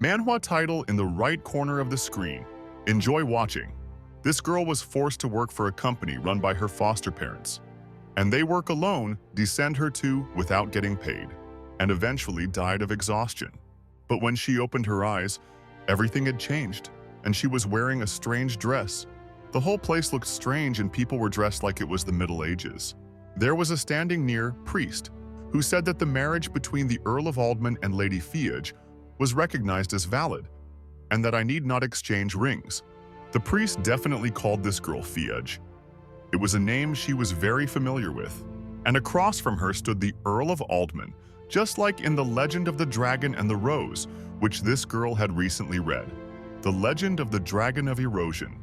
Manhwa title in the right corner of the screen. Enjoy watching. This girl was forced to work for a company run by her foster parents, and they work alone, descend her to without getting paid, and eventually died of exhaustion. But when she opened her eyes, everything had changed, and she was wearing a strange dress. The whole place looked strange and people were dressed like it was the Middle Ages. There was a standing near priest who said that the marriage between the Earl of Aldman and Lady Fiage was recognized as valid, and that I need not exchange rings. The priest definitely called this girl Fiage. It was a name she was very familiar with, and across from her stood the Earl of Aldman, just like in The Legend of the Dragon and the Rose, which this girl had recently read. The Legend of the Dragon of Erosion.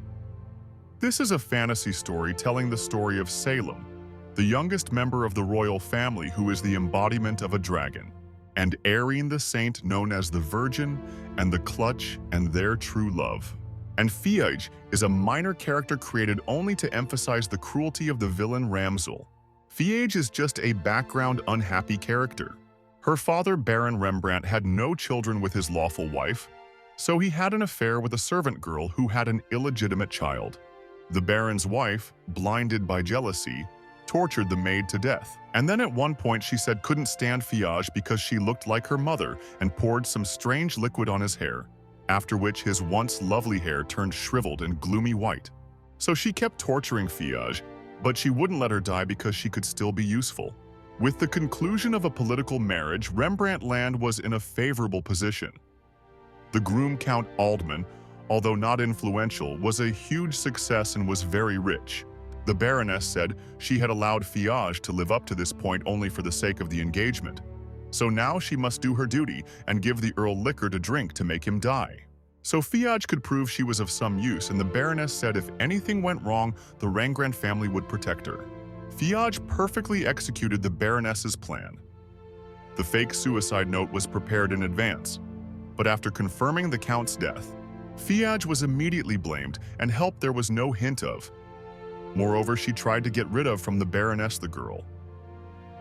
This is a fantasy story telling the story of Salem, the youngest member of the royal family who is the embodiment of a dragon, and Erin the saint known as the Virgin and the Clutch and their true love. And Fiage is a minor character created only to emphasize the cruelty of the villain Ramsel. Fiage is just a background unhappy character. Her father, Baron Rembrandt, had no children with his lawful wife, so he had an affair with a servant girl who had an illegitimate child. The Baron's wife, blinded by jealousy, tortured the maid to death. And then at one point she said couldn't stand Fiage because she looked like her mother and poured some strange liquid on his hair, after which his once lovely hair turned shriveled and gloomy white. So she kept torturing Fiage, but she wouldn't let her die because she could still be useful. With the conclusion of a political marriage, Rembrandt land was in a favorable position. The groom Count Aldman, although not influential, was a huge success and was very rich. The Baroness said she had allowed Fiage to live up to this point only for the sake of the engagement. So now she must do her duty and give the Earl liquor to drink to make him die. So Fiage could prove she was of some use, and the Baroness said if anything went wrong, the Rembrandt family would protect her. Fiage perfectly executed the Baroness's plan. The fake suicide note was prepared in advance, but after confirming the Count's death, Fiage was immediately blamed and help there was no hint of. Moreover, she tried to get rid of from the Baroness the girl.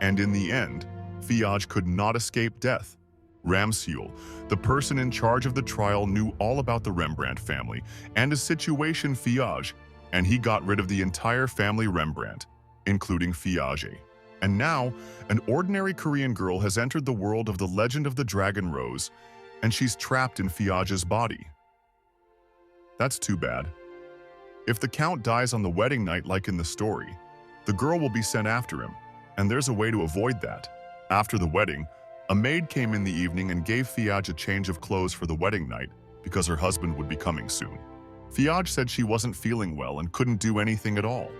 And in the end, Fiage could not escape death. Ramsel, the person in charge of the trial, knew all about the Rembrandt family and his situation Fiage, and he got rid of the entire family Rembrandt, including Fiage. And now, an ordinary Korean girl has entered the world of the Legend of the Dragon Rose, and she's trapped in Fiage's body. That's too bad. If the Count dies on the wedding night like in the story, the girl will be sent after him, and there's a way to avoid that. After the wedding, a maid came in the evening and gave Fiage a change of clothes for the wedding night because her husband would be coming soon. Fiage said she wasn't feeling well and couldn't do anything at all.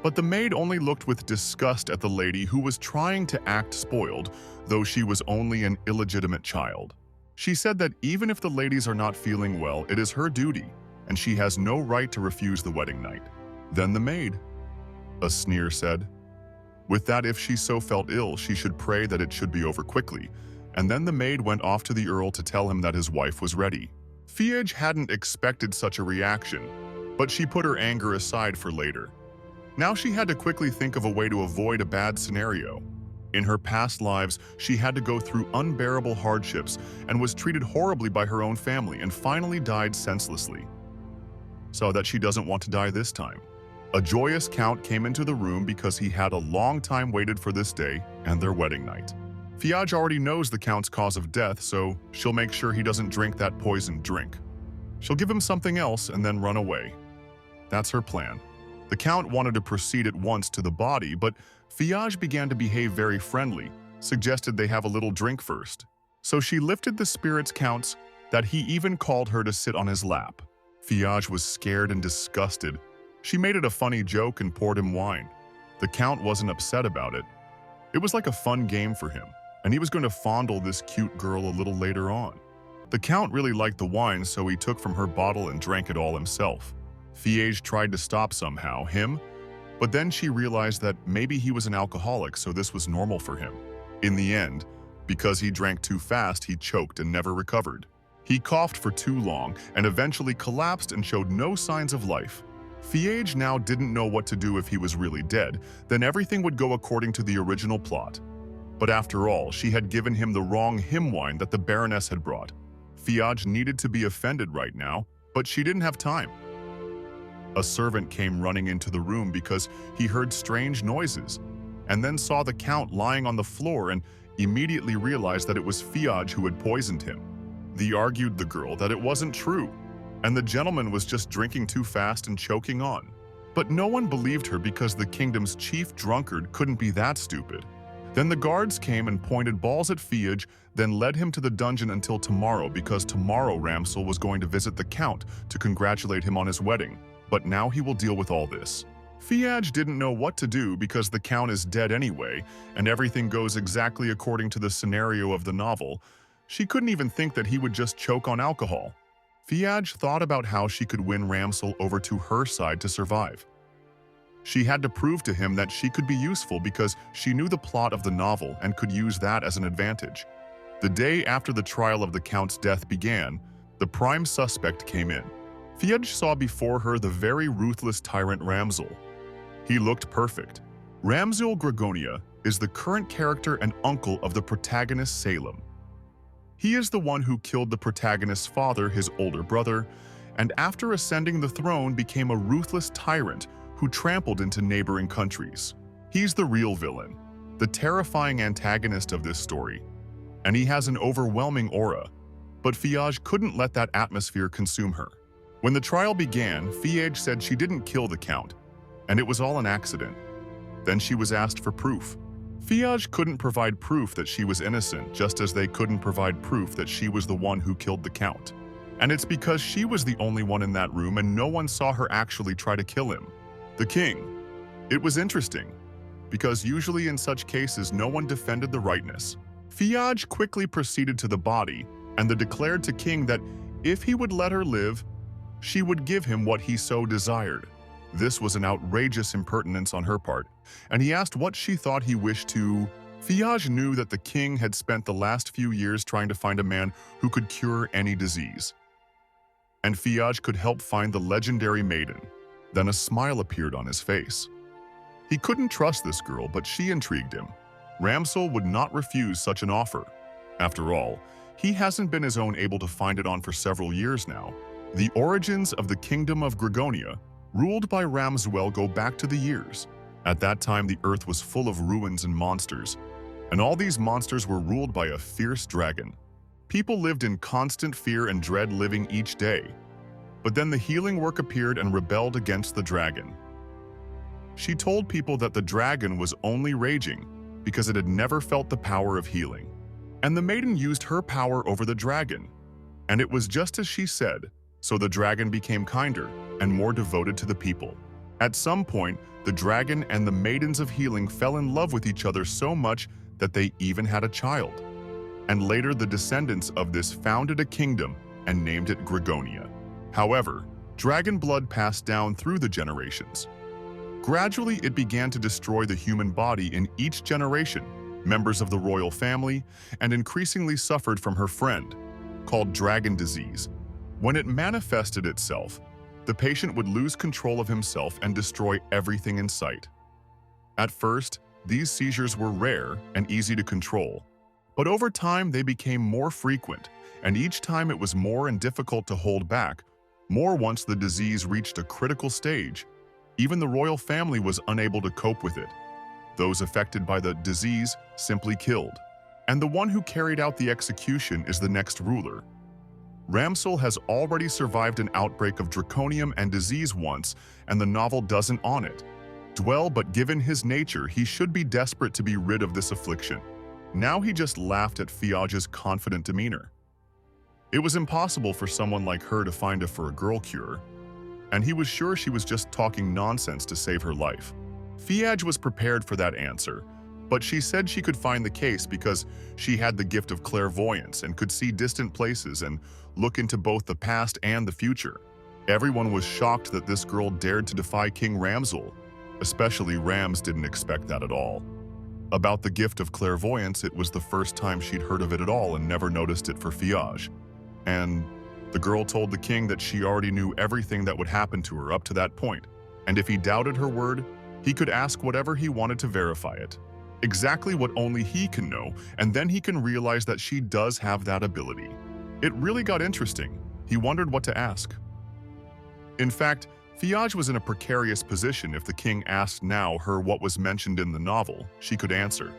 But the maid only looked with disgust at the lady who was trying to act spoiled, though she was only an illegitimate child. She said that even if the ladies are not feeling well, it is her duty, and she has no right to refuse the wedding night. Then the maid, a sneer said, with that if she so felt ill, she should pray that it should be over quickly, and then the maid went off to the Earl to tell him that his wife was ready. Fiage hadn't expected such a reaction, but she put her anger aside for later. Now she had to quickly think of a way to avoid a bad scenario. In her past lives, she had to go through unbearable hardships and was treated horribly by her own family and finally died senselessly. So that she doesn't want to die this time. A joyous Count came into the room because he had a long time waited for this day and their wedding night. Fiage already knows the Count's cause of death, so she'll make sure he doesn't drink that poisoned drink. She'll give him something else and then run away. That's her plan. The Count wanted to proceed at once to the body, but Fiage began to behave very friendly, suggested they have a little drink first. So she lifted the spirit's Count's that he even called her to sit on his lap. Fiage was scared and disgusted. She made it a funny joke and poured him wine. The Count wasn't upset about it. It was like a fun game for him, and he was going to fondle this cute girl a little later on. The Count really liked the wine, so he took from her bottle and drank it all himself. Fiage tried to stop somehow, but then she realized that maybe he was an alcoholic, so this was normal for him. In the end, because he drank too fast, he choked and never recovered. He coughed for too long and eventually collapsed and showed no signs of life. Fiage now didn't know what to do if he was really dead, then everything would go according to the original plot. But after all, she had given him the wrong hymn wine that the Baroness had brought. Fiage needed to be offended right now, but she didn't have time. A servant came running into the room because he heard strange noises, and then saw the Count lying on the floor and immediately realized that it was Fiage who had poisoned him. They argued the girl that it wasn't true, and the gentleman was just drinking too fast and choking on. But no one believed her because the kingdom's chief drunkard couldn't be that stupid. Then the guards came and pointed balls at Fiage, then led him to the dungeon until tomorrow because tomorrow Ramsel was going to visit the Count to congratulate him on his wedding. But now he will deal with all this. Fiage didn't know what to do because the Count is dead anyway, and everything goes exactly according to the scenario of the novel. She couldn't even think that he would just choke on alcohol. Fiage thought about how she could win Ramsel over to her side to survive. She had to prove to him that she could be useful because she knew the plot of the novel and could use that as an advantage. The day after the trial of the Count's death began, the prime suspect came in. Fiage saw before her the very ruthless tyrant Ramsel. He looked perfect. Ramsel Gregonia is the current character and uncle of the protagonist Salem. He is the one who killed the protagonist's father, his older brother, and after ascending the throne became a ruthless tyrant who trampled into neighboring countries. He's the real villain, the terrifying antagonist of this story, and he has an overwhelming aura. But Fiage couldn't let that atmosphere consume her. When the trial began, Fiage said she didn't kill the Count, and it was all an accident. Then she was asked for proof. Fiage couldn't provide proof that she was innocent, just as they couldn't provide proof that she was the one who killed the Count. And it's because she was the only one in that room and no one saw her actually try to kill him. The king. It was interesting, because usually in such cases no one defended the rightness. Fiage quickly proceeded to the body and declared to King that if he would let her live, she would give him what he so desired. This was an outrageous impertinence on her part, and he asked what she thought he wished to. Fiage knew that the king had spent the last few years trying to find a man who could cure any disease. And Fiage could help find the legendary maiden. Then a smile appeared on his face. He couldn't trust this girl, but she intrigued him. Ramsel would not refuse such an offer. After all, he hasn't been his own able to find it on for several years now. The origins of the kingdom of Gregonia, ruled by Ramswell, go back to the years. At that time, the earth was full of ruins and monsters, and all these monsters were ruled by a fierce dragon. People lived in constant fear and dread living each day. But then the healing work appeared and rebelled against the dragon. She told people that the dragon was only raging because it had never felt the power of healing. And the maiden used her power over the dragon. And it was just as she said, so the dragon became kinder and more devoted to the people. At some point, the dragon and the maidens of healing fell in love with each other so much that they even had a child. And later, the descendants of this founded a kingdom and named it Gregonia. However, dragon blood passed down through the generations. Gradually, it began to destroy the human body in each generation, members of the royal family, and increasingly suffered from her friend, called dragon disease. When it manifested itself, the patient would lose control of himself and destroy everything in sight. At first, these seizures were rare and easy to control, but over time they became more frequent, and each time it was more and difficult to hold back, more once the disease reached a critical stage. Even the royal family was unable to cope with it. Those affected by the disease simply killed, and the one who carried out the execution is the next ruler. Ramsel has already survived an outbreak of draconium and disease once, and the novel doesn't on it dwell, but given his nature, he should be desperate to be rid of this affliction. Now he just laughed at Fiage's confident demeanor. It was impossible for someone like her to find a girl cure, and he was sure she was just talking nonsense to save her life. Fiage was prepared for that answer, but she said she could find the case because she had the gift of clairvoyance and could see distant places and look into both the past and the future. Everyone was shocked that this girl dared to defy King Ramsel. Especially Rams didn't expect that at all. About the gift of clairvoyance, it was the first time she'd heard of it at all and never noticed it for Fiage. And the girl told the king that she already knew everything that would happen to her up to that point, and if he doubted her word, he could ask whatever he wanted to verify it. Exactly what only he can know, and then he can realize that she does have that ability. It really got interesting. He wondered what to ask. In fact, Fiage was in a precarious position. If the king asked now her what was mentioned in the novel, she could answer.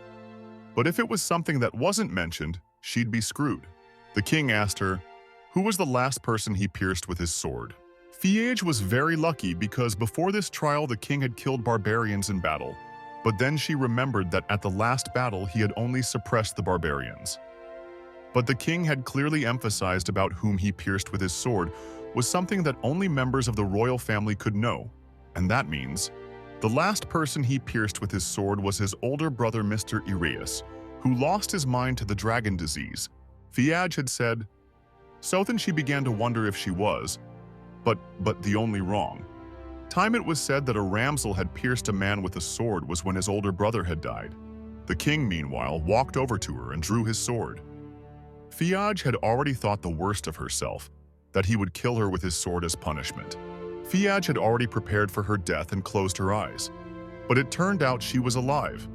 But if it was something that wasn't mentioned, she'd be screwed. The king asked her, who was the last person he pierced with his sword? Fiage was very lucky because before this trial the king had killed barbarians in battle. But then she remembered that at the last battle he had only suppressed the barbarians. But the king had clearly emphasized about whom he pierced with his sword was something that only members of the royal family could know, and that means the last person he pierced with his sword was his older brother Mr. Ireus, who lost his mind to the dragon disease. Fiage had said. So then she began to wonder if she was, but the only wrong time it was said that a Ramsel had pierced a man with a sword was when his older brother had died. The king, meanwhile, walked over to her and drew his sword. Fiage had already thought the worst of herself, that he would kill her with his sword as punishment. Fiage had already prepared for her death and closed her eyes. But it turned out she was alive.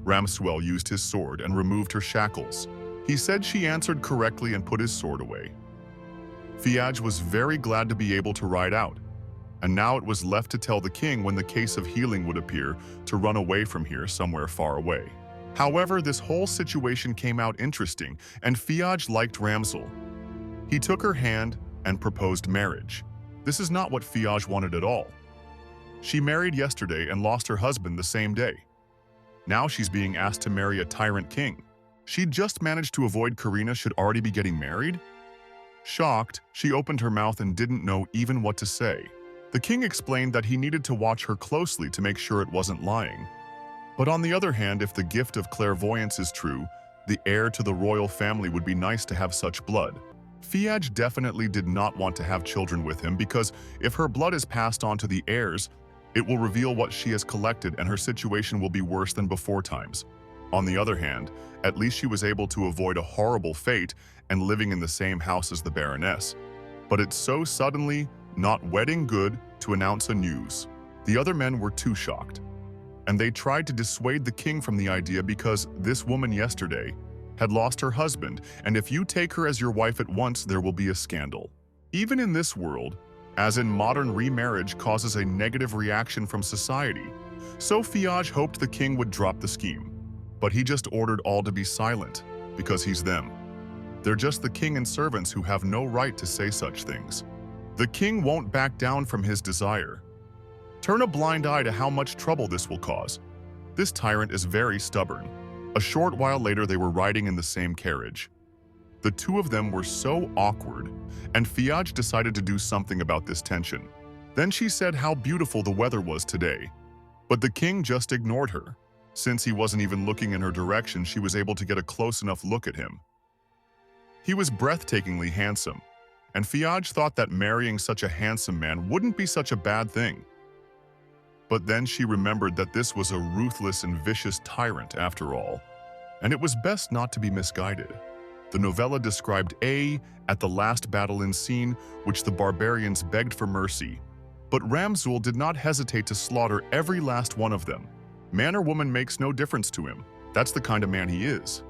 Ramsuel used his sword and removed her shackles. He said she answered correctly and put his sword away. Fiage was very glad to be able to ride out, and now it was left to tell the king when the case of healing would appear to run away from here somewhere far away. However, this whole situation came out interesting, and Fiage liked Ramsel. He took her hand and proposed marriage. This is not what Fiage wanted at all. She married yesterday and lost her husband the same day. Now she's being asked to marry a tyrant king. She'd just managed to avoid Karina should already be getting married? Shocked, she opened her mouth and didn't know even what to say. The king explained that he needed to watch her closely to make sure it wasn't lying. But on the other hand, if the gift of clairvoyance is true, the heir to the royal family would be nice to have such blood. Fiage definitely did not want to have children with him because if her blood is passed on to the heirs, it will reveal what she has collected and her situation will be worse than before times. On the other hand, at least she was able to avoid a horrible fate and living in the same house as the Baroness. But it's so suddenly not wedding good to announce a news. The other men were too shocked, and they tried to dissuade the king from the idea because this woman yesterday had lost her husband, and if you take her as your wife at once, there will be a scandal. Even in this world, as in modern remarriage causes a negative reaction from society, so Fiage hoped the king would drop the scheme. But he just ordered all to be silent, because he's them. They're just the king and servants who have no right to say such things. The king won't back down from his desire. Turn a blind eye to how much trouble this will cause. This tyrant is very stubborn. A short while later, they were riding in the same carriage. The two of them were so awkward, and Fiage decided to do something about this tension. Then she said how beautiful the weather was today. But the king just ignored her. Since he wasn't even looking in her direction, she was able to get a close enough look at him. He was breathtakingly handsome, and Fiage thought that marrying such a handsome man wouldn't be such a bad thing. But then she remembered that this was a ruthless and vicious tyrant after all, and it was best not to be misguided. The novella described at the last battle in scene, which the barbarians begged for mercy, but Ramsul did not hesitate to slaughter every last one of them. Man or woman makes no difference to him. That's the kind of man he is.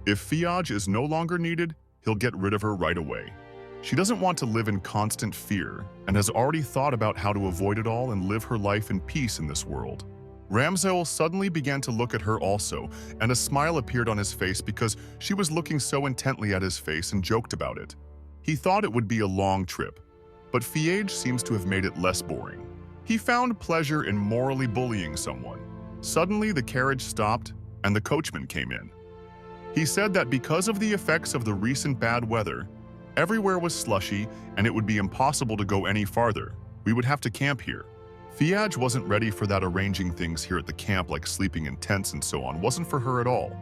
If Fiage is no longer needed, he'll get rid of her right away. She doesn't want to live in constant fear and has already thought about how to avoid it all and live her life in peace in this world. Ramsul suddenly began to look at her also, and a smile appeared on his face because she was looking so intently at his face and joked about it. He thought it would be a long trip, but Fiage seems to have made it less boring. He found pleasure in morally bullying someone. Suddenly, the carriage stopped and the coachman came in. He said that because of the effects of the recent bad weather, everywhere was slushy and it would be impossible to go any farther. We would have to camp here. Fiage wasn't ready for that. Arranging things here at the camp, like sleeping in tents and so on, wasn't for her at all.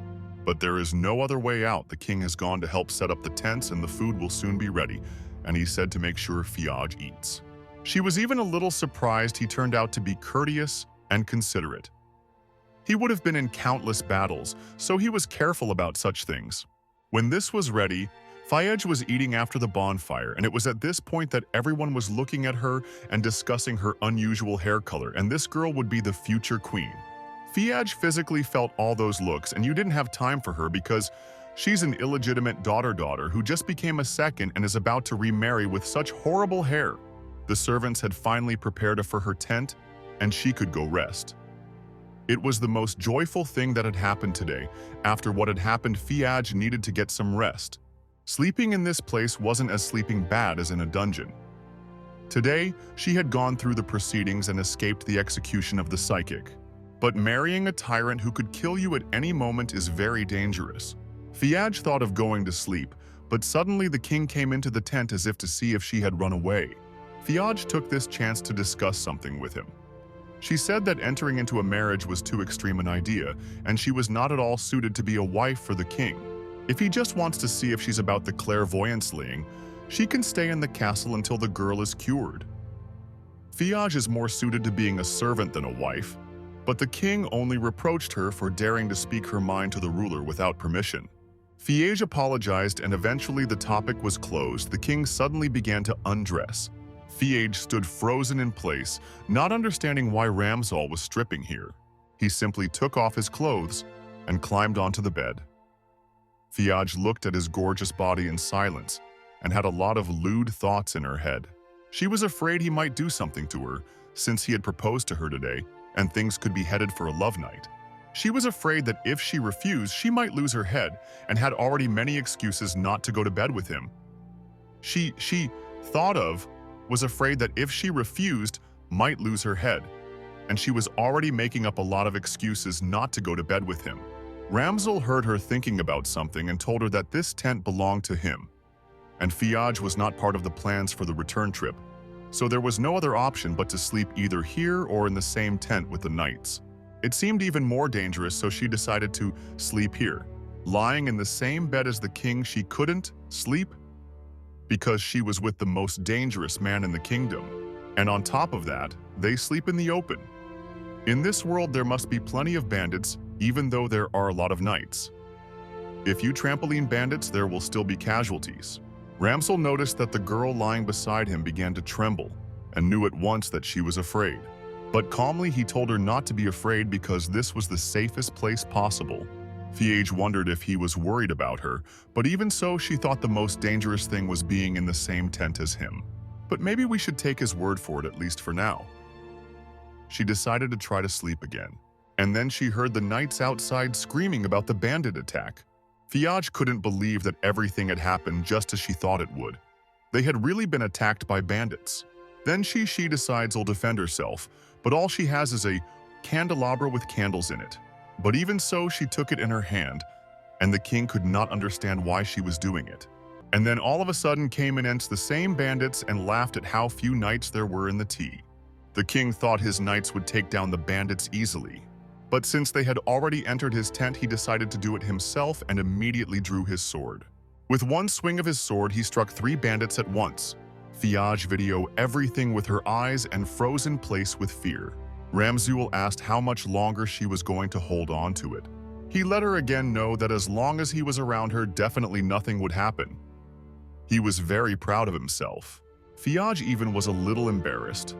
But there is no other way out. The king has gone to help set up the tents and the food will soon be ready, and he said to make sure Fiage eats. She was even a little surprised he turned out to be courteous and considerate. He would have been in countless battles, so he was careful about such things. When this was ready, Fiage was eating after the bonfire, and it was at this point that everyone was looking at her and discussing her unusual hair color, and this girl would be the future queen. Fiage physically felt all those looks, and you didn't have time for her because She's an illegitimate daughter who just became a second and is about to remarry with such horrible hair. The servants had finally prepared for her tent, and she could go rest. It was the most joyful thing that had happened today. After what had happened, Fiaj needed to get some rest. Sleeping in this place wasn't as sleeping bad as in a dungeon. Today, she had gone through the proceedings and escaped the execution of the psychic. But marrying a tyrant who could kill you at any moment is very dangerous. Fiaj thought of going to sleep, but suddenly the king came into the tent as if to see if she had run away. Fiaj took this chance to discuss something with him. She said that entering into a marriage was too extreme an idea, and she was not at all suited to be a wife for the king. If he just wants to see if she's about the clairvoyance slaying, she can stay in the castle until the girl is cured. Fiaj is more suited to being a servant than a wife, but the king only reproached her for daring to speak her mind to the ruler without permission. Fiaj apologized and eventually the topic was closed. The king suddenly began to undress. Fiaj stood frozen in place, not understanding why Ramzal was stripping here. He simply took off his clothes and climbed onto the bed. Fiaj looked at his gorgeous body in silence and had a lot of lewd thoughts in her head. She was afraid he might do something to her, since he had proposed to her today, and things could be headed for a love night. She was afraid that if she refused, she might lose her head, and had already many excuses not to go to bed with him. She was afraid that if she refused, might lose her head, and she was already making up a lot of excuses not to go to bed with him. Ramzal heard her thinking about something and told her that this tent belonged to him, and Fiaj was not part of the plans for the return trip, so there was no other option but to sleep either here or in the same tent with the knights. It seemed even more dangerous, so she decided to sleep here. Lying in the same bed as the king, she couldn't sleep because she was with the most dangerous man in the kingdom. And on top of that, they sleep in the open. In this world, there must be plenty of bandits, even though there are a lot of knights. If you trampoline bandits, there will still be casualties. Ramzal noticed that the girl lying beside him began to tremble and knew at once that she was afraid. But calmly, he told her not to be afraid because this was the safest place possible. Fiaj wondered if he was worried about her, but even so, she thought the most dangerous thing was being in the same tent as him. But maybe we should take his word for it, at least for now. She decided to try to sleep again, and then she heard the knights outside screaming about the bandit attack. Fiaj couldn't believe that everything had happened just as she thought it would. They had really been attacked by bandits. Then she decides she'll defend herself, but all she has is a candelabra with candles in it. But even so, she took it in her hand, and the king could not understand why she was doing it. And then all of a sudden came in the same bandits and laughed at how few knights there were in the tea. The king thought his knights would take down the bandits easily. But since they had already entered his tent, he decided to do it himself and immediately drew his sword. With one swing of his sword, he struck 3 bandits at once. Fiaj videoed everything with her eyes and froze in place with fear. Ramzal asked how much longer she was going to hold on to it. He let her again know that as long as he was around her, definitely nothing would happen. He was very proud of himself. Fiaj even was a little embarrassed.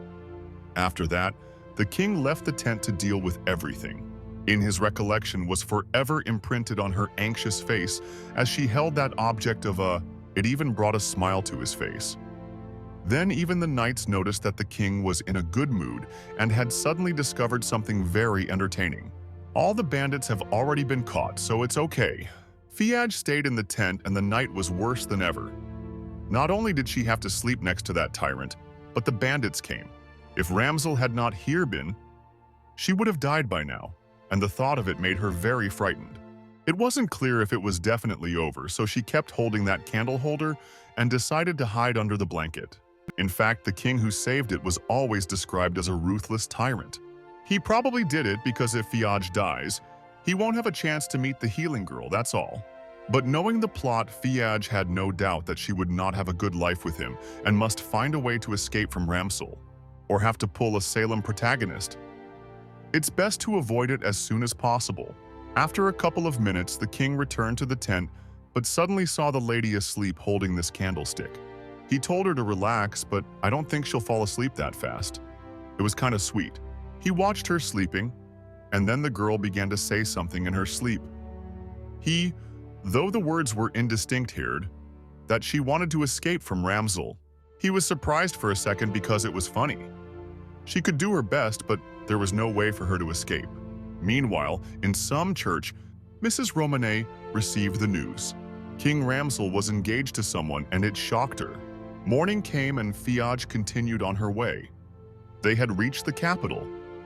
After that, the king left the tent to deal with everything. In his recollection was forever imprinted on her anxious face as she held that object it even brought a smile to his face. Then even the knights noticed that the king was in a good mood and had suddenly discovered something very entertaining. All the bandits have already been caught, so it's okay. Fiaj stayed in the tent and the night was worse than ever. Not only did she have to sleep next to that tyrant, but the bandits came. If Ramzal had not here been, she would have died by now, and the thought of it made her very frightened. It wasn't clear if it was definitely over, so she kept holding that candle holder and decided to hide under the blanket. In fact, the king who saved it was always described as a ruthless tyrant. He probably did it because if Fiaj dies, he won't have a chance to meet the healing girl, that's all. But knowing the plot, Fiaj had no doubt that she would not have a good life with him and must find a way to escape from Ramzal, or have to pull a Salem protagonist. It's best to avoid it as soon as possible. After a couple of minutes, the king returned to the tent, but suddenly saw the lady asleep holding this candlestick. He told her to relax, but I don't think she'll fall asleep that fast. It was kind of sweet. He watched her sleeping, and then the girl began to say something in her sleep. He though the words were indistinct here, that she wanted to escape from Ramzel. He was surprised for a second because it was funny. She could do her best, but there was no way for her to escape. Meanwhile, in some church, Mrs. Romane received the news. King Ramzel was engaged to someone, and it shocked her. Morning came and Fiaj continued on her way. They had reached the capital.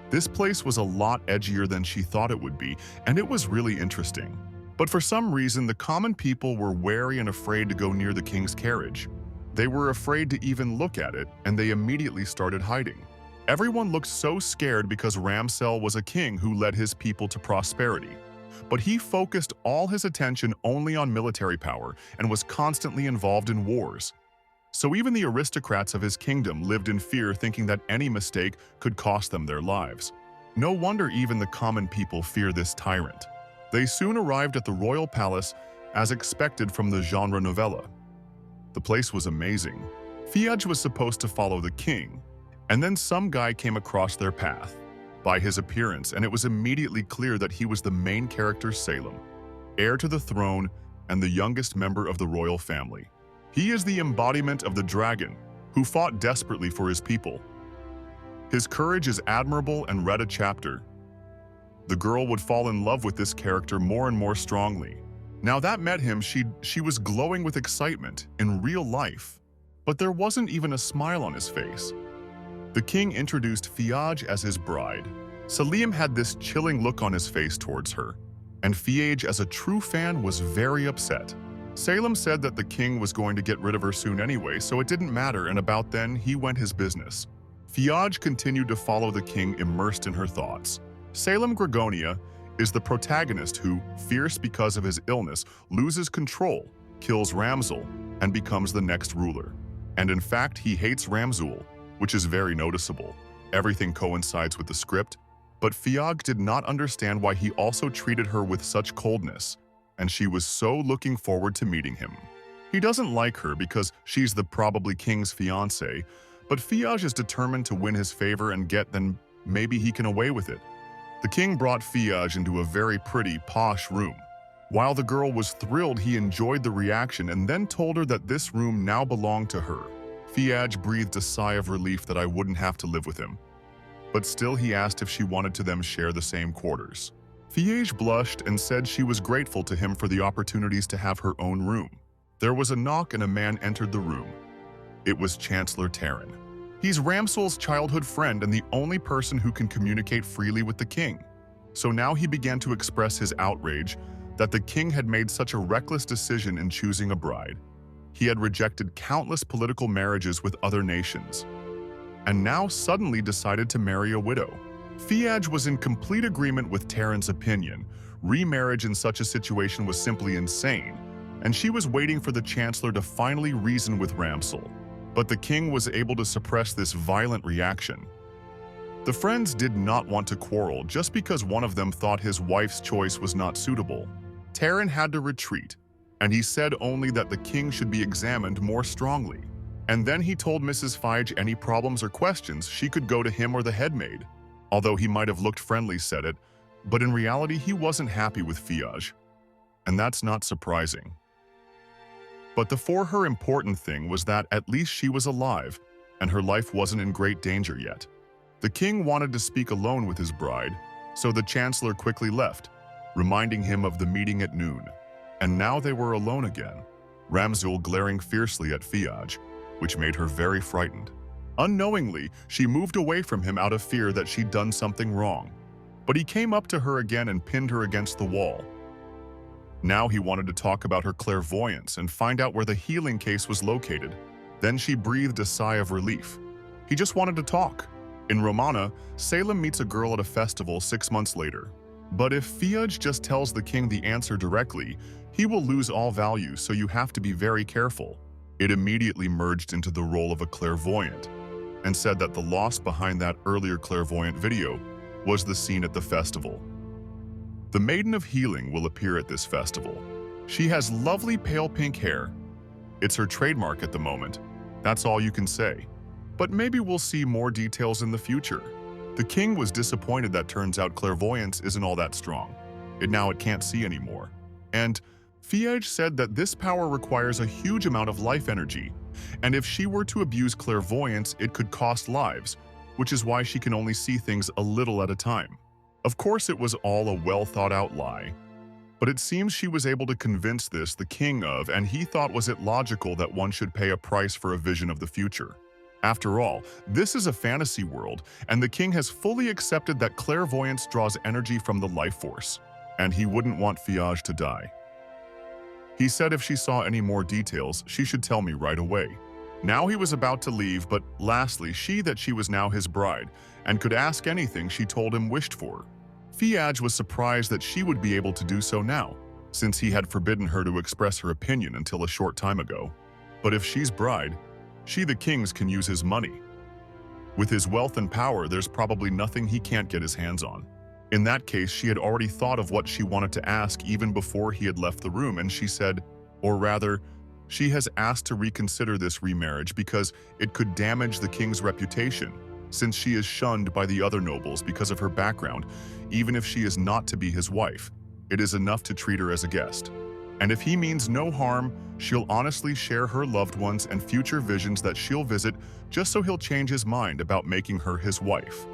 This place was a lot edgier than she thought it would be, and it was really interesting. But for some reason, the common people were wary and afraid to go near the king's carriage. They were afraid to even look at it, and they immediately started hiding. Everyone looked so scared because Ramsel was a king who led his people to prosperity. But he focused all his attention only on military power and was constantly involved in wars. So even the aristocrats of his kingdom lived in fear, thinking that any mistake could cost them their lives. No wonder even the common people fear this tyrant. They soon arrived at the royal palace as expected from the genre novella. The place was amazing. Fiaj was supposed to follow the king, and then some guy came across their path. By his appearance, and it was immediately clear that he was the main character Salem, heir to the throne and the youngest member of the royal family. He is the embodiment of the dragon, who fought desperately for his people. His courage is admirable and read a chapter. The girl would fall in love with this character more and more strongly. Now that met him, she was glowing with excitement in real life, but there wasn't even a smile on his face. The king introduced Fiaj as his bride. Salim had this chilling look on his face towards her, and Fiaj, as a true fan, was very upset. Salem said that the king was going to get rid of her soon anyway, so it didn't matter, and about then, he went his business. Fiaj continued to follow the king, immersed in her thoughts. Salem Gregonia is the protagonist who, fierce because of his illness, loses control, kills Ramzel, and becomes the next ruler. And in fact, he hates Ramzul, which is very noticeable. Everything coincides with the script, but Fiaj did not understand why he also treated her with such coldness, and she was so looking forward to meeting him. He doesn't like her because she's the probably king's fiancée, but Fiaj is determined to win his favor and then maybe he can away with it. The king brought Fiaj into a very pretty, posh room. While the girl was thrilled, he enjoyed the reaction and then told her that this room now belonged to her. Fiaj breathed a sigh of relief that I wouldn't have to live with him. But still he asked if she wanted to them share the same quarters. Fiaj blushed and said she was grateful to him for the opportunities to have her own room. There was a knock and a man entered the room. It was Chancellor Taran. He's Ramsel's childhood friend and the only person who can communicate freely with the king. So now he began to express his outrage that the king had made such a reckless decision in choosing a bride. He had rejected countless political marriages with other nations, and now suddenly decided to marry a widow. Fiaj was in complete agreement with Taran's opinion. Remarriage in such a situation was simply insane, and she was waiting for the chancellor to finally reason with Ramsel. But the king was able to suppress this violent reaction. The friends did not want to quarrel just because one of them thought his wife's choice was not suitable. Taran had to retreat, and he said only that the king should be examined more strongly. And then he told Mrs. Fiaj any problems or questions, she could go to him or the headmaid. Although he might have looked friendly, said it, but in reality he wasn't happy with Fiaj. And that's not surprising. But the for her important thing was that at least she was alive, and her life wasn't in great danger yet. The king wanted to speak alone with his bride, so the chancellor quickly left, reminding him of the meeting at noon. And now they were alone again, Ramzul glaring fiercely at Fiaj, which made her very frightened. Unknowingly, she moved away from him out of fear that she'd done something wrong. But he came up to her again and pinned her against the wall. Now he wanted to talk about her clairvoyance and find out where the healing case was located. Then she breathed a sigh of relief. He just wanted to talk. In Romana, Salem meets a girl at a festival 6 months later. But if Fiaj just tells the king the answer directly, he will lose all value, so you have to be very careful. It immediately merged into the role of a clairvoyant and said that the loss behind that earlier clairvoyant video was the scene at the festival. The Maiden of Healing will appear at this festival. She has lovely pale pink hair. It's her trademark at the moment. That's all you can say. But maybe we'll see more details in the future. The king was disappointed that turns out clairvoyance isn't all that strong. It can't see anymore. And Fiage said that this power requires a huge amount of life energy, and if she were to abuse clairvoyance, it could cost lives, which is why she can only see things a little at a time. Of course, it was all a well-thought-out lie, but it seems she was able to convince this the king of, and he thought was it logical that one should pay a price for a vision of the future. After all, this is a fantasy world, and the king has fully accepted that clairvoyance draws energy from the life force, and he wouldn't want Fiage to die. He said if she saw any more details, she should tell me right away. Now he was about to leave, but lastly, she was now his bride, and could ask anything she told him wished for. Fiage was surprised that she would be able to do so now, since he had forbidden her to express her opinion until a short time ago. But if she's bride, she the king's can use his money. With his wealth and power, there's probably nothing he can't get his hands on. In that case, she had already thought of what she wanted to ask even before he had left the room, and she said, or rather, she has asked to reconsider this remarriage because it could damage the king's reputation, since she is shunned by the other nobles because of her background. Even if she is not to be his wife, it is enough to treat her as a guest. And if he means no harm, she'll honestly share her loved ones and future visions that she'll visit just so he'll change his mind about making her his wife.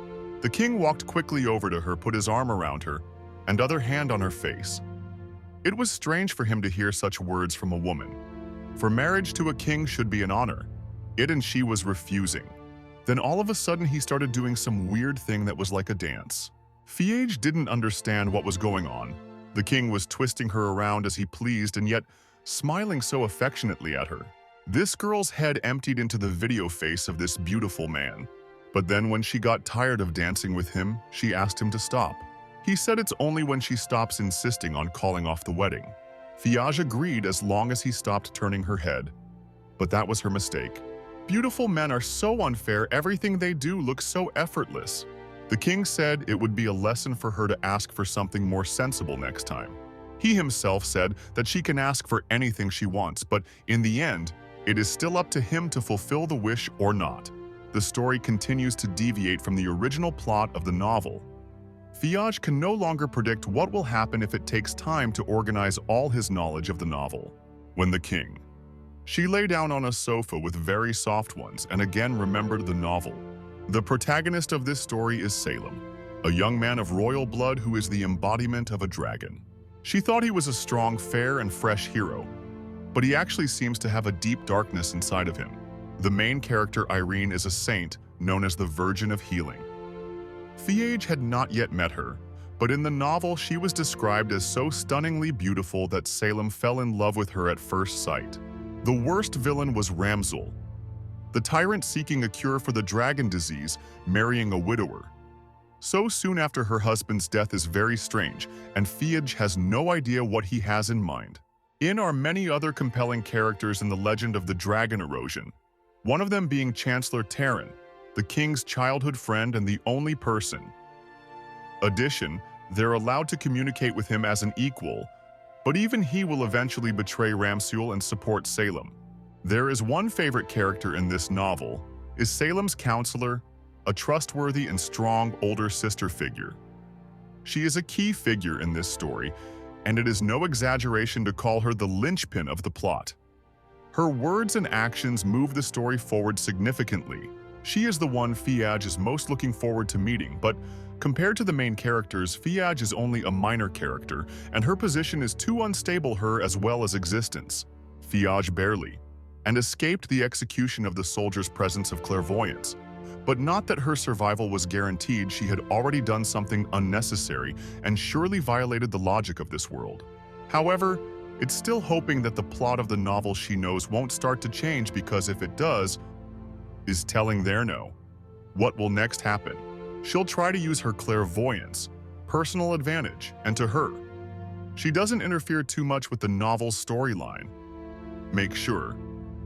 The king walked quickly over to her, put his arm around her, and other hand on her face. It was strange for him to hear such words from a woman. For marriage to a king should be an honor. It and she was refusing. Then all of a sudden he started doing some weird thing that was like a dance. Fiage didn't understand what was going on. The king was twisting her around as he pleased and yet smiling so affectionately at her. This girl's head emptied into the video face of this beautiful man. But then when she got tired of dancing with him, she asked him to stop. He said it's only when she stops insisting on calling off the wedding. Fiage agreed as long as he stopped turning her head. But that was her mistake. Beautiful men are so unfair, everything they do looks so effortless. The king said it would be a lesson for her to ask for something more sensible next time. He himself said that she can ask for anything she wants, but in the end, it is still up to him to fulfill the wish or not. The story continues to deviate from the original plot of the novel. Fiage can no longer predict what will happen if it takes time to organize all his knowledge of the novel. When the king. She lay down on a sofa with very soft ones and again remembered the novel. The protagonist of this story is Salem, a young man of royal blood who is the embodiment of a dragon. She thought he was a strong, fair, and fresh hero, but he actually seems to have a deep darkness inside of him. The main character, Irene, is a saint known as the Virgin of Healing. Fiage had not yet met her, but in the novel she was described as so stunningly beautiful that Salem fell in love with her at first sight. The worst villain was Ramsul, the tyrant seeking a cure for the dragon disease, marrying a widower. So soon after her husband's death is very strange, and Fiage has no idea what he has in mind. In are many other compelling characters in the legend of the dragon erosion, one of them being Chancellor Tyrant, the king's childhood friend and the only person. Addition, they're allowed to communicate with him as an equal, but even he will eventually betray Ramsul and support Salem. There is one favorite character in this novel, is Salem's counselor, a trustworthy and strong older sister figure. She is a key figure in this story, and it is no exaggeration to call her the linchpin of the plot. Her words and actions move the story forward significantly. She is the one Fiage is most looking forward to meeting, but compared to the main characters, Fiage is only a minor character, and her position is too unstable her as well as existence. Fiage barely, and escaped the execution of the soldier's presence of clairvoyance. But not that her survival was guaranteed, she had already done something unnecessary and surely violated the logic of this world. However, it's still hoping that the plot of the novel she knows won't start to change because if it does, is telling there no. What will next happen? She'll try to use her clairvoyance, personal advantage, and to her. She doesn't interfere too much with the novel's storyline. Make sure.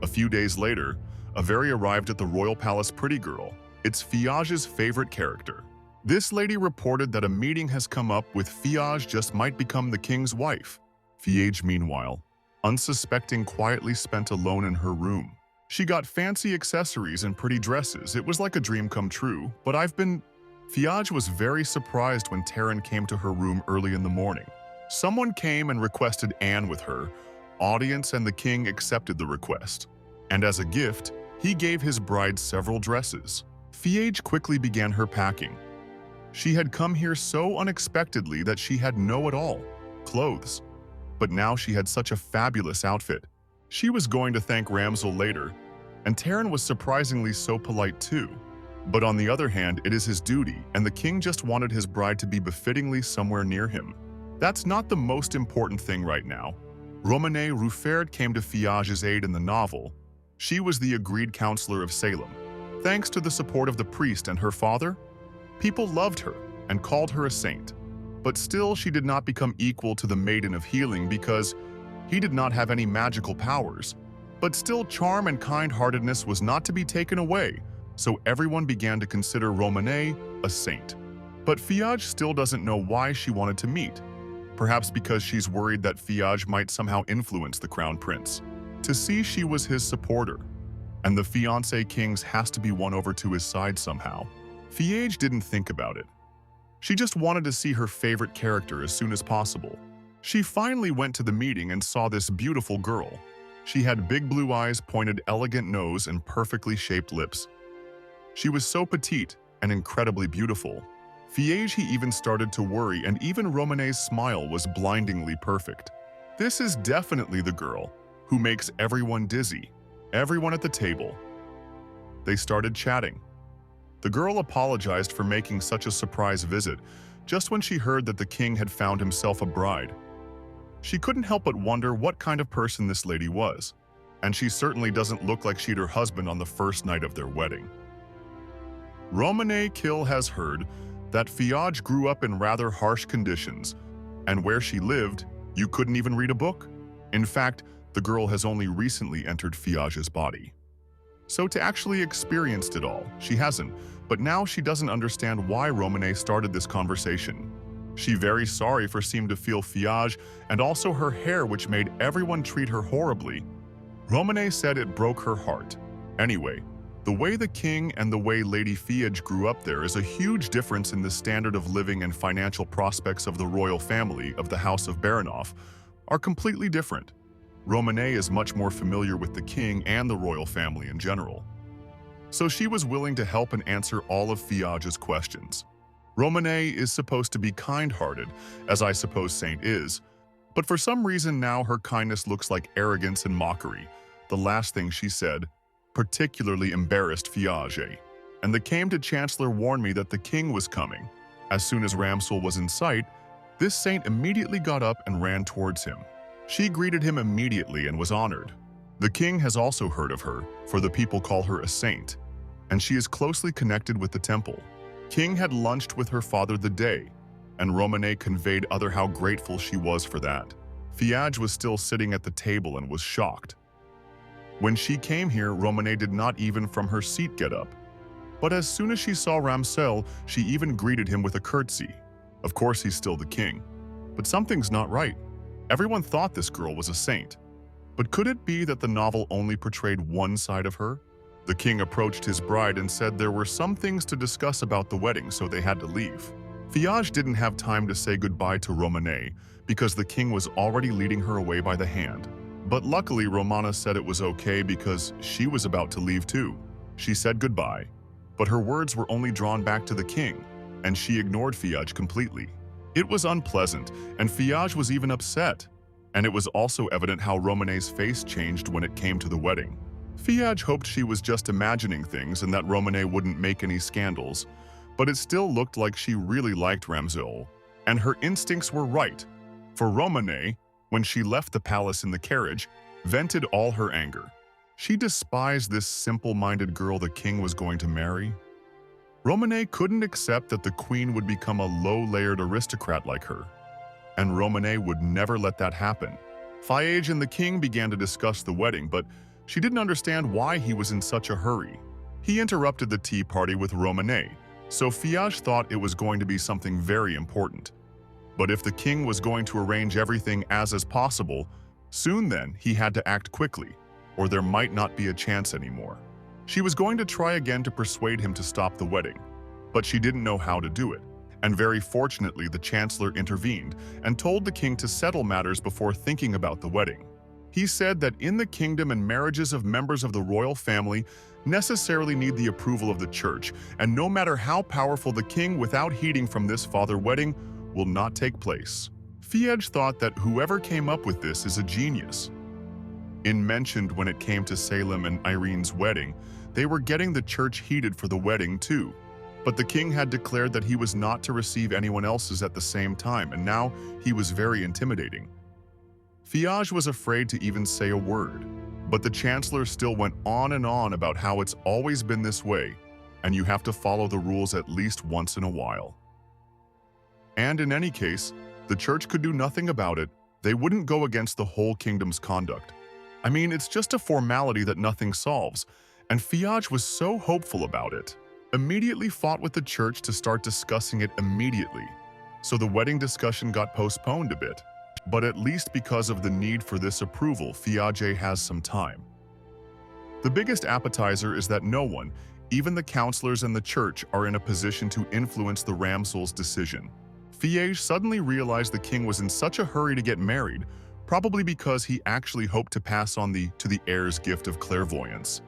A few days later, Avery arrived at the royal palace pretty girl. It's Fiage's favorite character. This lady reported that a meeting has come up with Fiage just might become the king's wife. Fiage, meanwhile, unsuspecting, quietly spent alone in her room. She got fancy accessories and pretty dresses. It was like a dream come true, but Fiage was very surprised when Taryn came to her room early in the morning. Someone came and requested Anne with her. Audience and the king accepted the request. And as a gift, he gave his bride several dresses. Fiage quickly began her packing. She had come here so unexpectedly that she had no at all clothes. But now she had such a fabulous outfit. She was going to thank Ramsel later, and Tyrant was surprisingly so polite too. But on the other hand, it is his duty, and the king just wanted his bride to be befittingly somewhere near him. That's not the most important thing right now. Romane Rufferd came to Fiage's aid in the novel. She was the agreed counselor of Salem. Thanks to the support of the priest and her father, people loved her and called her a saint. But still, she did not become equal to the Maiden of Healing because he did not have any magical powers. But still, charm and kind-heartedness was not to be taken away, so everyone began to consider Romane a saint. But Fiage still doesn't know why she wanted to meet. Perhaps because she's worried that Fiage might somehow influence the crown prince. To see she was his supporter, and the fiancé kings has to be won over to his side somehow. Fiage didn't think about it. She just wanted to see her favorite character as soon as possible. She finally went to the meeting and saw this beautiful girl. She had big blue eyes, pointed elegant nose, and perfectly shaped lips. She was so petite and incredibly beautiful. Fiage he even started to worry, and even Romane's smile was blindingly perfect. This is definitely the girl who makes everyone dizzy. Everyone at the table. They started chatting. The girl apologized for making such a surprise visit just when she heard that the king had found himself a bride. She couldn't help but wonder what kind of person this lady was, and she certainly doesn't look like she'd her husband on the first night of their wedding. Romane Kill has heard that Fiage grew up in rather harsh conditions, and where she lived, you couldn't even read a book. In fact, the girl has only recently entered Fiage's body. So to actually experienced it all, she hasn't, but now she doesn't understand why Romane started this conversation. She very sorry for seemed to feel Fiage, and also her hair which made everyone treat her horribly. Romane said it broke her heart. Anyway, the way the king and the way Lady Fiage grew up there is a huge difference in the standard of living and financial prospects of the royal family of the House of Baranov are completely different. Romane is much more familiar with the king and the royal family in general. So she was willing to help and answer all of Fiage's questions. Romane is supposed to be kind-hearted, as I suppose Saint is, but for some reason now her kindness looks like arrogance and mockery. The last thing she said particularly embarrassed Fiage, and the came to Chancellor warned me that the king was coming. As soon as Ramsel was in sight, this saint immediately got up and ran towards him. She greeted him immediately and was honored. The king has also heard of her, for the people call her a saint, and she is closely connected with the temple. King had lunched with her father the day, and Romane conveyed other how grateful she was for that. Fiage was still sitting at the table and was shocked. When she came here, Romane did not even from her seat get up. But as soon as she saw Ramsel, she even greeted him with a curtsy. Of course, he's still the king. But something's not right. Everyone thought this girl was a saint. But could it be that the novel only portrayed one side of her? The king approached his bride and said there were some things to discuss about the wedding, so they had to leave. Fiage didn't have time to say goodbye to Romane because the king was already leading her away by the hand. But luckily, Romana said it was okay because she was about to leave too. She said goodbye, but her words were only drawn back to the king, and she ignored Fiage completely. It was unpleasant, and Fiage was even upset, and it was also evident how Romane's face changed when it came to the wedding. Fiage hoped she was just imagining things and that Romane wouldn't make any scandals, but it still looked like she really liked Ramsel, and her instincts were right. For Romane, when she left the palace in the carriage, vented all her anger. She despised this simple-minded girl the king was going to marry. Romane couldn't accept that the queen would become a low-layered aristocrat like her, and Romane would never let that happen. Fiage and the king began to discuss the wedding, but she didn't understand why he was in such a hurry. He interrupted the tea party with Romane, so Fiage thought it was going to be something very important. But if the king was going to arrange everything as possible, soon then he had to act quickly, or there might not be a chance anymore. She was going to try again to persuade him to stop the wedding, but she didn't know how to do it. And very fortunately, the chancellor intervened and told the king to settle matters before thinking about the wedding. He said that in the kingdom and marriages of members of the royal family necessarily need the approval of the church, and no matter how powerful the king without heeding from this father wedding will not take place. Fiej thought that whoever came up with this is a genius. In mentioned when it came to Salem and Irene's wedding, they were getting the church heated for the wedding too. But the king had declared that he was not to receive anyone else's at the same time, and now he was very intimidating. Fiaj was afraid to even say a word, but the chancellor still went on and on about how it's always been this way, and you have to follow the rules at least once in a while. And in any case, the church could do nothing about it. They wouldn't go against the whole kingdom's conduct. I mean, it's just a formality that nothing solves, and Fiaj was so hopeful about it. Immediately fought with the church to start discussing it immediately. So the wedding discussion got postponed a bit. But at least because of the need for this approval, Fiaj has some time. The biggest appetizer is that no one, even the counselors and the church, are in a position to influence the Ramsel's decision. Fiaj suddenly realized the king was in such a hurry to get married, probably because he actually hoped to pass on to the heir's gift of clairvoyance.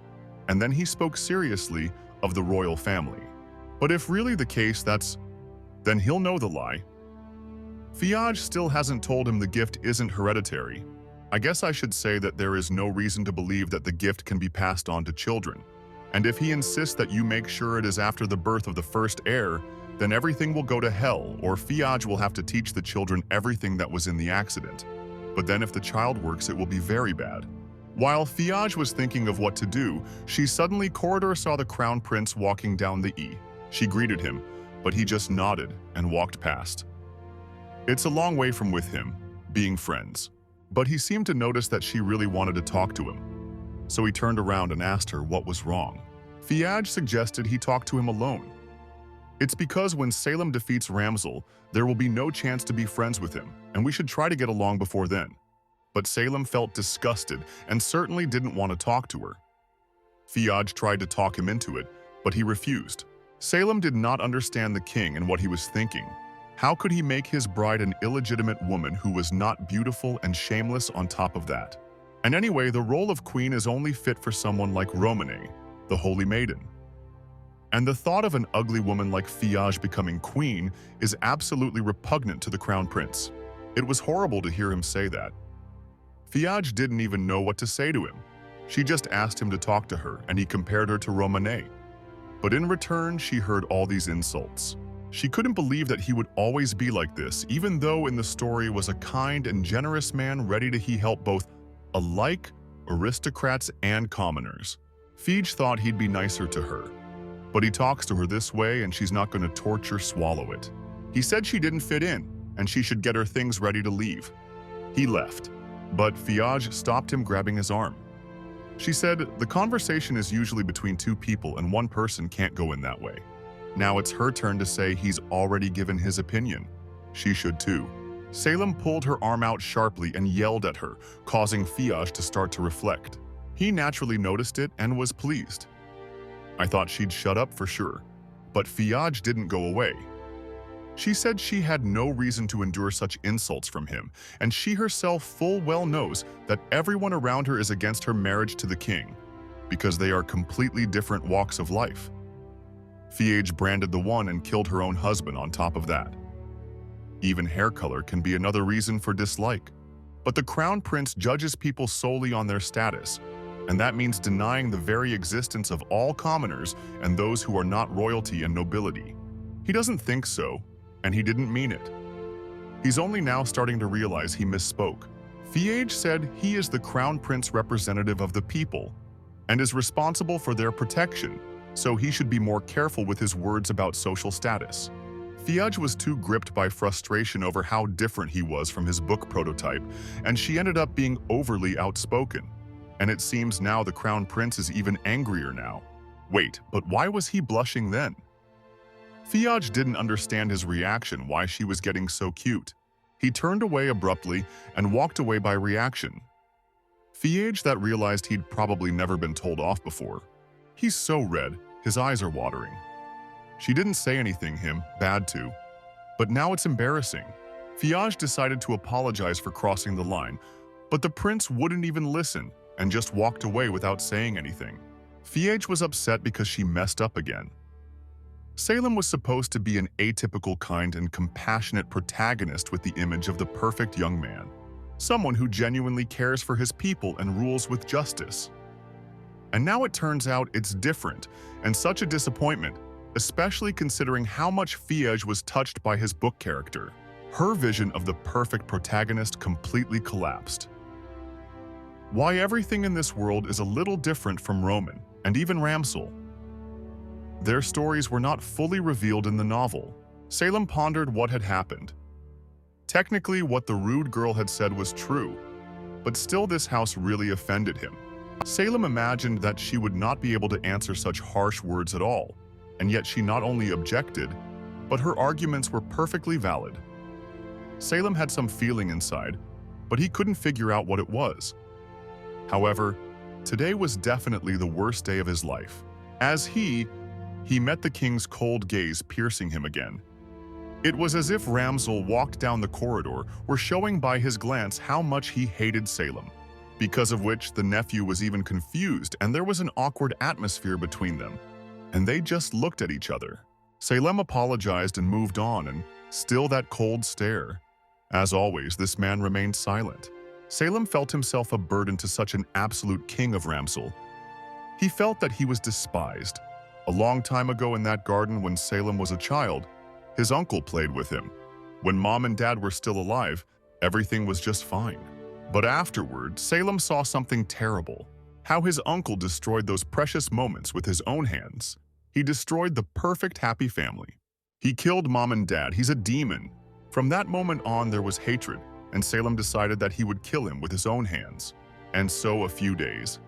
And then he spoke seriously of the royal family. But if really the case, then he'll know the lie. Fiaj still hasn't told him the gift isn't hereditary. I guess I should say that there is no reason to believe that the gift can be passed on to children. And if he insists that you make sure it is after the birth of the first heir, then everything will go to hell, or Fiaj will have to teach the children everything that was in the accident. But then if the child works, it will be very bad. While Fiaj was thinking of what to do, she suddenly saw the crown prince walking down the E. She greeted him, but he just nodded and walked past. It's a long way from with him, being friends. But he seemed to notice that she really wanted to talk to him. So he turned around and asked her what was wrong. Fiaj suggested he talk to him alone. It's because when Salem defeats Ramsel, there will be no chance to be friends with him, and we should try to get along before then. But Salem felt disgusted and certainly didn't want to talk to her. Fiaj tried to talk him into it, but he refused. Salem did not understand the king and what he was thinking. How could he make his bride an illegitimate woman who was not beautiful and shameless on top of that? And anyway, the role of queen is only fit for someone like Romane, the holy maiden. And the thought of an ugly woman like Fiaj becoming queen is absolutely repugnant to the crown prince. It was horrible to hear him say that. Fiaj didn't even know what to say to him. She just asked him to talk to her, and he compared her to Romane. But in return, she heard all these insults. She couldn't believe that he would always be like this, even though in the story was a kind and generous man ready to help both alike aristocrats and commoners. Fiaj thought he'd be nicer to her. But he talks to her this way and she's not going to swallow it. He said she didn't fit in and she should get her things ready to leave. He left, but Fiaj stopped him, grabbing his arm. She said, the conversation is usually between two people and one person can't go in that way. Now it's her turn to say he's already given his opinion. She should too. Salem pulled her arm out sharply and yelled at her, causing Fiaj to start to reflect. He naturally noticed it and was pleased. I thought she'd shut up for sure, but Fiaj didn't go away. She said she had no reason to endure such insults from him, and she herself full well knows that everyone around her is against her marriage to the king, because they are completely different walks of life. Fiaj branded the one and killed her own husband on top of that. Even hair color can be another reason for dislike. But the crown prince judges people solely on their status, and that means denying the very existence of all commoners and those who are not royalty and nobility. He doesn't think so, and he didn't mean it. He's only now starting to realize he misspoke. Fiaj said he is the crown prince representative of the people and is responsible for their protection, so he should be more careful with his words about social status. Fiaj was too gripped by frustration over how different he was from his book prototype, and she ended up being overly outspoken. And it seems now the crown prince is even angrier now. Wait, but why was he blushing then? Fiaj didn't understand his reaction, why she was getting so cute. He turned away abruptly and walked away by reaction. Fiaj that realized he'd probably never been told off before. He's so red, his eyes are watering. She didn't say anything bad to. But now it's embarrassing. Fiage decided to apologize for crossing the line, but the prince wouldn't even listen and just walked away without saying anything. Fiage was upset because she messed up again. Salem was supposed to be an atypical, kind, and compassionate protagonist with the image of the perfect young man, someone who genuinely cares for his people and rules with justice. And now it turns out it's different, and such a disappointment, especially considering how much Fiage was touched by his book character. Her vision of the perfect protagonist completely collapsed. Why everything in this world is a little different from Roman, and even Ramsel. Their stories were not fully revealed in the novel. Salem pondered what had happened. Technically, what the rude girl had said was true, but still this house really offended him. Salem imagined that she would not be able to answer such harsh words at all, and yet she not only objected, but her arguments were perfectly valid. Salem had some feeling inside, but he couldn't figure out what it was. However, today was definitely the worst day of his life, as he met the king's cold gaze piercing him again. It was as if Ramsel walked down the corridor, were showing by his glance how much he hated Salem, because of which the nephew was even confused and there was an awkward atmosphere between them, and they just looked at each other. Salem apologized and moved on, and still that cold stare. As always, this man remained silent. Salem felt himself a burden to such an absolute king of Ramsel. He felt that he was despised. A long time ago in that garden when Salem was a child, his uncle played with him. When mom and dad were still alive, everything was just fine. But afterward, Salem saw something terrible. How his uncle destroyed those precious moments with his own hands. He destroyed the perfect happy family. He killed mom and dad. He's a demon. From that moment on, there was hatred, and Salem decided that he would kill him with his own hands. And so a few days.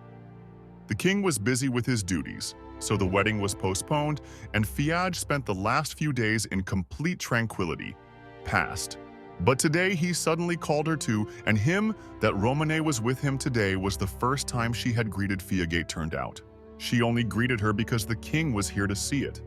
The king was busy with his duties, so the wedding was postponed, and Fiage spent the last few days in complete tranquility. Past. But today he suddenly called her to, and him, that Romane was with him today was the first time she had greeted Fiage turned out. She only greeted her because the king was here to see it.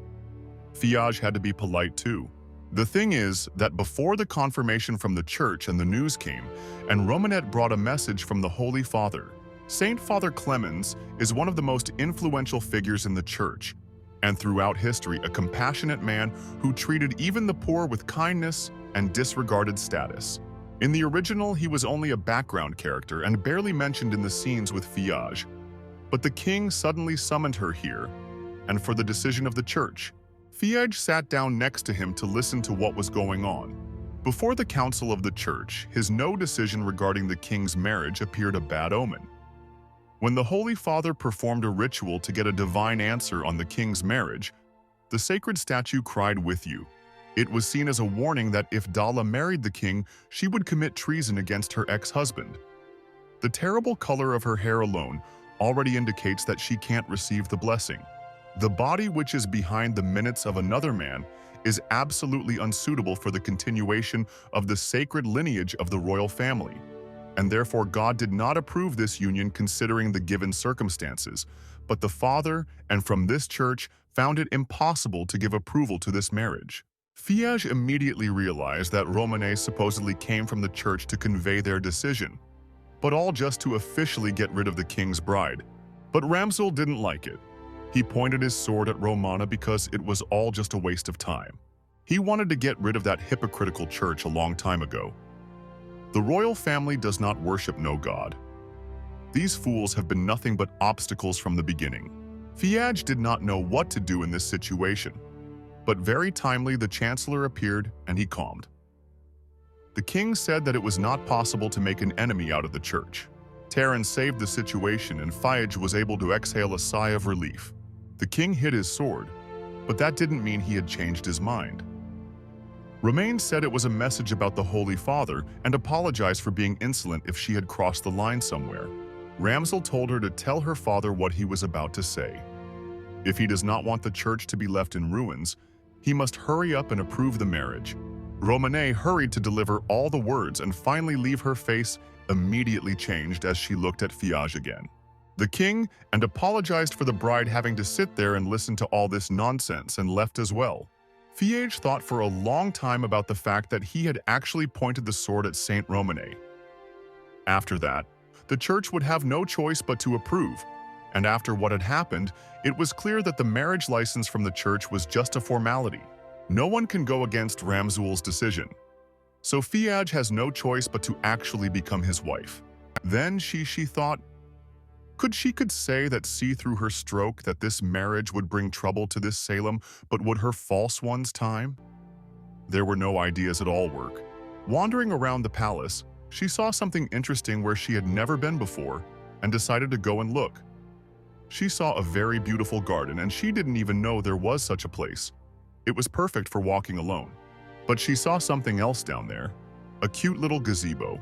Fiage had to be polite too. The thing is that before the confirmation from the church and the news came, and Romanette brought a message from the Holy Father. Saint Father Clemens is one of the most influential figures in the church, and throughout history a compassionate man who treated even the poor with kindness and disregarded status. In the original, he was only a background character and barely mentioned in the scenes with Fiage. But the king suddenly summoned her here, and for the decision of the church. Fiage sat down next to him to listen to what was going on. Before the council of the church, his no decision regarding the king's marriage appeared a bad omen. When the Holy Father performed a ritual to get a divine answer on the king's marriage, the sacred statue cried with you. It was seen as a warning that if Dala married the king, she would commit treason against her ex-husband. The terrible color of her hair alone already indicates that she can't receive the blessing. The body which is behind the minutes of another man is absolutely unsuitable for the continuation of the sacred lineage of the royal family. And therefore God did not approve this union considering the given circumstances, but the Father, and from this church, found it impossible to give approval to this marriage. Fiage immediately realized that Romane supposedly came from the church to convey their decision, but all just to officially get rid of the king's bride. But Ramsel didn't like it. He pointed his sword at Romana because it was all just a waste of time. He wanted to get rid of that hypocritical church a long time ago. The royal family does not worship no god. These fools have been nothing but obstacles from the beginning. Fiage did not know what to do in this situation, but very timely the chancellor appeared and he calmed. The king said that it was not possible to make an enemy out of the church. Tyrant saved the situation and Fiage was able to exhale a sigh of relief. The king hid his sword, but that didn't mean he had changed his mind. Romain said it was a message about the Holy Father and apologized for being insolent if she had crossed the line somewhere. Ramsel told her to tell her father what he was about to say. If he does not want the church to be left in ruins, he must hurry up and approve the marriage. Romane hurried to deliver all the words and finally leave her face immediately changed as she looked at Fiage again. The king and apologized for the bride having to sit there and listen to all this nonsense and left as well. Fiage thought for a long time about the fact that he had actually pointed the sword at Saint Romane. After that, the church would have no choice but to approve, and after what had happened, it was clear that the marriage license from the church was just a formality. No one can go against Ramzul's decision, so Fiage has no choice but to actually become his wife. Then she thought, she could say that see through her stroke that this marriage would bring trouble to this Salem, but would her false one's time? There were no ideas at all work. Wandering around the palace, she saw something interesting where she had never been before and decided to go and look. She saw a very beautiful garden and she didn't even know there was such a place. It was perfect for walking alone. But she saw something else down there, a cute little gazebo.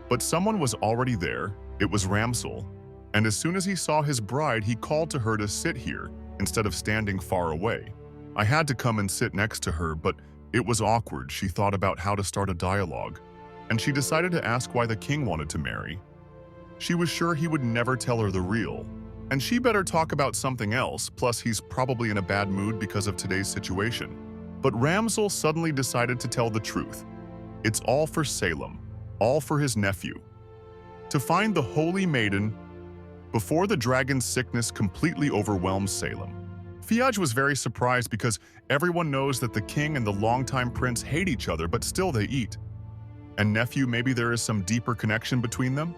But someone was already there. It was Ramsul. And as soon as he saw his bride, he called to her to sit here instead of standing far away. I had to come and sit next to her, but it was awkward. She thought about how to start a dialogue, and she decided to ask why the king wanted to marry. She was sure he would never tell her the real, and she better talk about something else, plus he's probably in a bad mood because of today's situation. But Ramsul suddenly decided to tell the truth. It's all for Salem, all for his nephew. To find the holy maiden before the dragon's sickness completely overwhelms Salem. Fiage was very surprised because everyone knows that the king and the longtime prince hate each other, but still they eat. And nephew, maybe there is some deeper connection between them?